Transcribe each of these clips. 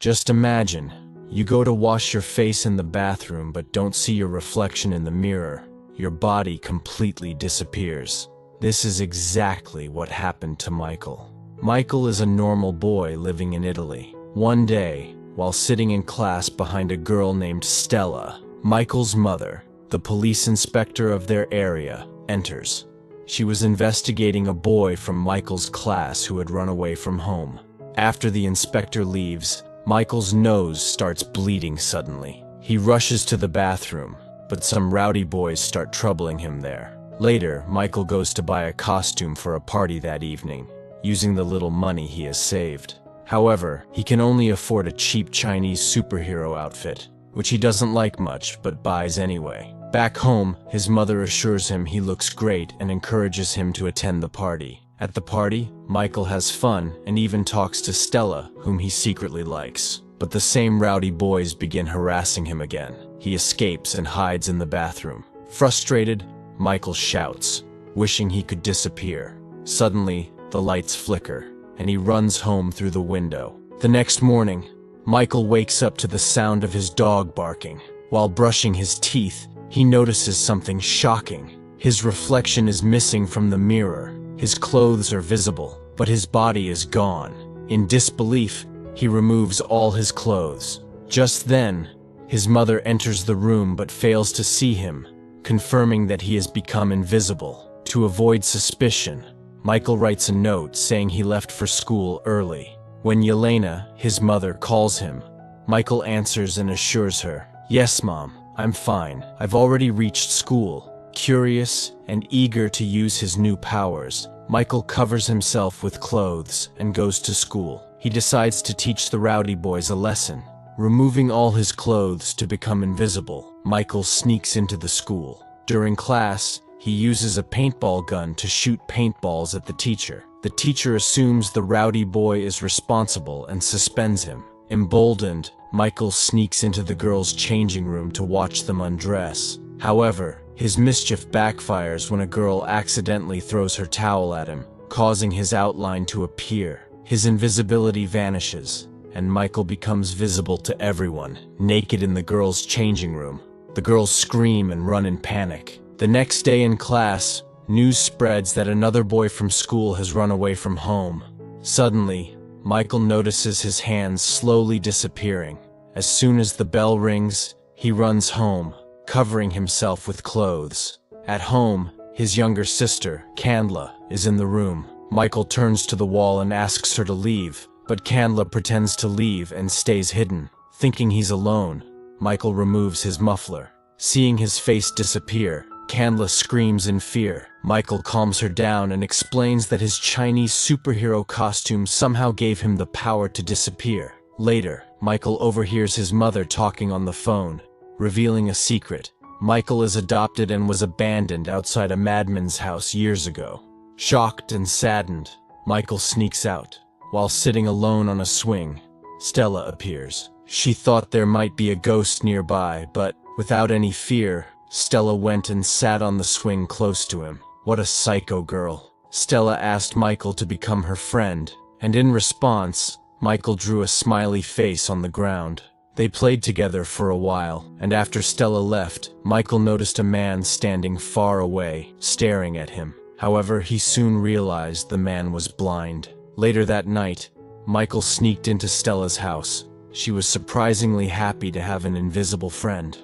Just imagine, you go to wash your face in the bathroom but don't see your reflection in the mirror. Your body completely disappears. This is exactly what happened to Michael. Michael is a normal boy living in Italy. One day, while sitting in class behind a girl named Stella, Michael's mother, the police inspector of their area, enters. She was investigating a boy from Michael's class who had run away from home. After the inspector leaves, Michael's nose starts bleeding suddenly. He rushes to the bathroom, but some rowdy boys start troubling him there. Later, Michael goes to buy a costume for a party that evening, using the little money he has saved. However, he can only afford a cheap Chinese superhero outfit, which he doesn't like much but buys anyway. Back home, his mother assures him he looks great and encourages him to attend the party. At the party, Michael has fun and even talks to Stella, whom he secretly likes. But the same rowdy boys begin harassing him again. He escapes and hides in the bathroom. Frustrated, Michael shouts, wishing he could disappear. Suddenly, the lights flicker, and he runs home through the window. The next morning, Michael wakes up to the sound of his dog barking. While brushing his teeth, he notices something shocking. His reflection is missing from the mirror. His clothes are visible, but his body is gone. In disbelief, he removes all his clothes. Just then, his mother enters the room but fails to see him, confirming that he has become invisible. To avoid suspicion, Michael writes a note saying he left for school early. When Yelena, his mother, calls him, Michael answers and assures her, "Yes, Mom, I'm fine. I've already reached school." Curious and eager to use his new powers, Michael covers himself with clothes and goes to school. He decides to teach the rowdy boys a lesson. Removing all his clothes to become invisible, Michael sneaks into the school. During class, he uses a paintball gun to shoot paintballs at the teacher. The teacher assumes the rowdy boy is responsible and suspends him. Emboldened, Michael sneaks into the girls' changing room to watch them undress. However, his mischief backfires when a girl accidentally throws her towel at him, causing his outline to appear. His invisibility vanishes, and Michael becomes visible to everyone, naked in the girls' changing room. The girls scream and run in panic. The next day in class, news spreads that another boy from school has run away from home. Suddenly, Michael notices his hands slowly disappearing. As soon as the bell rings, he runs home, covering himself with clothes. At home, his younger sister, Candla, is in the room. Michael turns to the wall and asks her to leave, but Candla pretends to leave and stays hidden. Thinking he's alone, Michael removes his muffler. Seeing his face disappear, Candla screams in fear. Michael calms her down and explains that his Chinese superhero costume somehow gave him the power to disappear. Later, Michael overhears his mother talking on the phone, revealing a secret. Michael is adopted and was abandoned outside a madman's house years ago. Shocked and saddened, Michael sneaks out. While sitting alone on a swing, Stella appears. She thought there might be a ghost nearby, but, without any fear, Stella went and sat on the swing close to him. What a psycho girl. Stella asked Michael to become her friend, and in response, Michael drew a smiley face on the ground. They played together for a while, and after Stella left, Michael noticed a man standing far away, staring at him. However, he soon realized the man was blind. Later that night, Michael sneaked into Stella's house. She was surprisingly happy to have an invisible friend.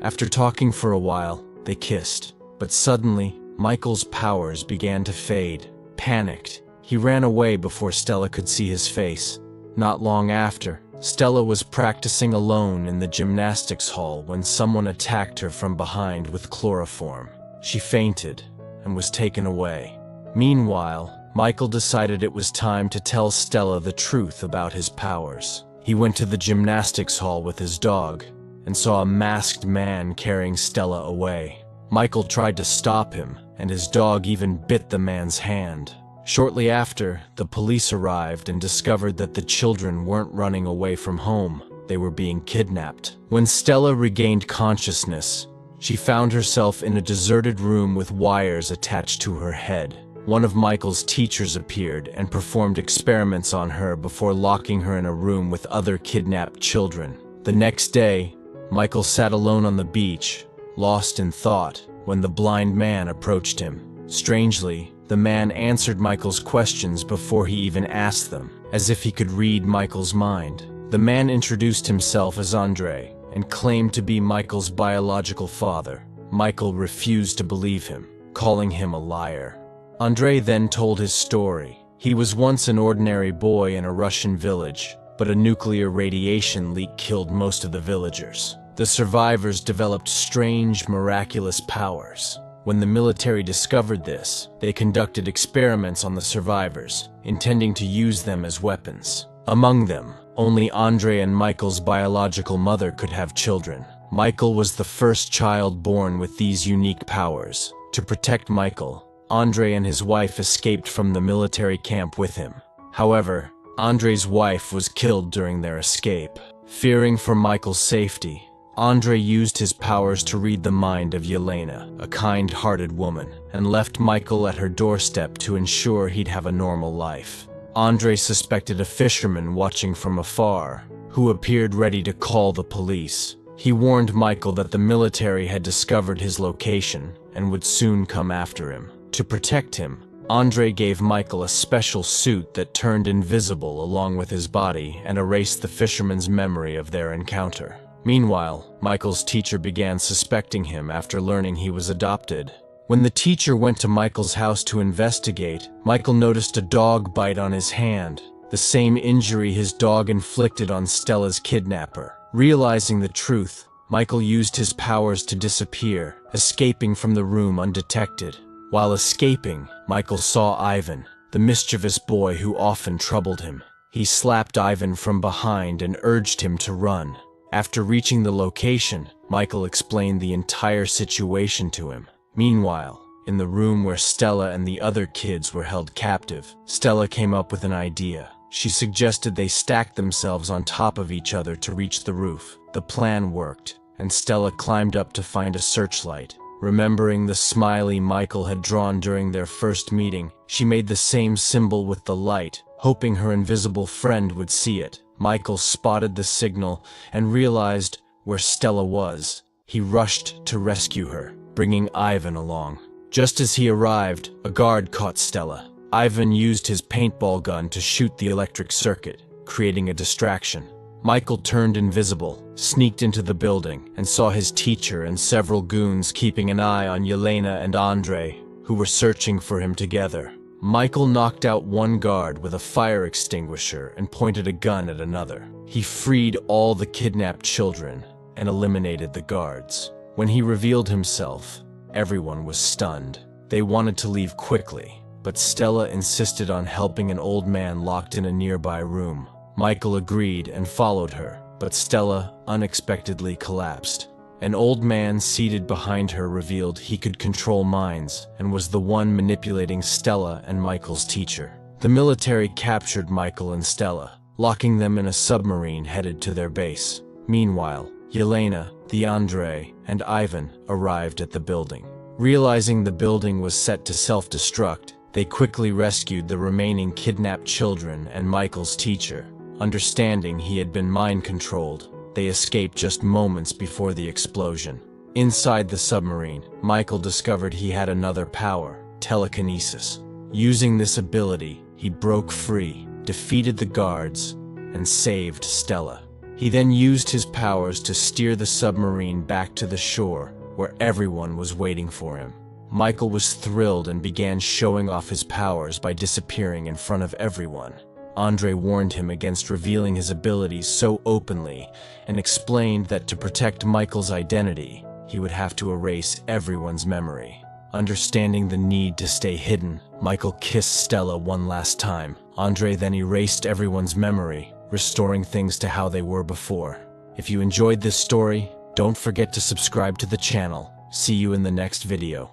After talking for a while, they kissed. But suddenly, Michael's powers began to fade. Panicked, he ran away before Stella could see his face. Not long after, Stella was practicing alone in the gymnastics hall when someone attacked her from behind with chloroform. She fainted and was taken away. Meanwhile, Michael decided it was time to tell Stella the truth about his powers. He went to the gymnastics hall with his dog and saw a masked man carrying Stella away. Michael tried to stop him, and his dog even bit the man's hand. Shortly after, the police arrived and discovered that the children weren't running away from home. They were being kidnapped. When Stella regained consciousness, she found herself in a deserted room with wires attached to her head. one of Michael's teachers appeared and performed experiments on her before locking her in a room with other kidnapped children. The next day, Michael sat alone on the beach, lost in thought, when the blind man approached him. Strangely, the man answered Michael's questions before he even asked them, as if he could read Michael's mind. The man introduced himself as Andre and claimed to be Michael's biological father. Michael refused to believe him, calling him a liar. Andre then told his story. He was once an ordinary boy in a Russian village, but a nuclear radiation leak killed most of the villagers. The survivors developed strange, miraculous powers. When the military discovered this, they conducted experiments on the survivors, intending to use them as weapons. Among them, only Andre and Michael's biological mother could have children. Michael was the first child born with these unique powers. To protect Michael, Andre and his wife escaped from the military camp with him. However, Andre's wife was killed during their escape. Fearing for Michael's safety, Andre used his powers to read the mind of Yelena, a kind-hearted woman, and left Michael at her doorstep to ensure he'd have a normal life. Andre suspected a fisherman watching from afar, who appeared ready to call the police. He warned Michael that the military had discovered his location and would soon come after him. To protect him, Andre gave Michael a special suit that turned invisible along with his body and erased the fisherman's memory of their encounter. Meanwhile, Michael's teacher began suspecting him after learning he was adopted. When the teacher went to Michael's house to investigate, Michael noticed a dog bite on his hand, the same injury his dog inflicted on Stella's kidnapper. Realizing the truth, Michael used his powers to disappear, escaping from the room undetected. While escaping, Michael saw Ivan, the mischievous boy who often troubled him. He slapped Ivan from behind and urged him to run. After reaching the location, Michael explained the entire situation to him. Meanwhile, in the room where Stella and the other kids were held captive, Stella came up with an idea. She suggested they stack themselves on top of each other to reach the roof. The plan worked, and Stella climbed up to find a searchlight. Remembering the smiley Michael had drawn during their first meeting, she made the same symbol with the light, hoping her invisible friend would see it. Michael spotted the signal and realized where Stella was. He rushed to rescue her, bringing Ivan along. Just as he arrived, a guard caught Stella. Ivan used his paintball gun to shoot the electric circuit, creating a distraction. Michael turned invisible, sneaked into the building, and saw his teacher and several goons keeping an eye on Yelena and Andre, who were searching for him together. Michael knocked out one guard with a fire extinguisher and pointed a gun at another. He freed all the kidnapped children and eliminated the guards. When he revealed himself, everyone was stunned. They wanted to leave quickly, but Stella insisted on helping an old man locked in a nearby room. Michael agreed and followed her, but Stella unexpectedly collapsed. An old man seated behind her revealed he could control minds and was the one manipulating Stella and Michael's teacher. The military captured Michael and Stella, locking them in a submarine headed to their base. Meanwhile, Yelena, Andre, and Ivan arrived at the building. Realizing the building was set to self-destruct, they quickly rescued the remaining kidnapped children and Michael's teacher. Understanding he had been mind-controlled, they escaped just moments before the explosion. Inside the submarine, Michael discovered he had another power, telekinesis. Using this ability, he broke free, defeated the guards, and saved Stella. He then used his powers to steer the submarine back to the shore, where everyone was waiting for him. Michael was thrilled and began showing off his powers by disappearing in front of everyone. Andre warned him against revealing his abilities so openly and explained that to protect Michael's identity, he would have to erase everyone's memory. Understanding the need to stay hidden, Michael kissed Stella one last time. Andre then erased everyone's memory, restoring things to how they were before. If you enjoyed this story, don't forget to subscribe to the channel. See you in the next video.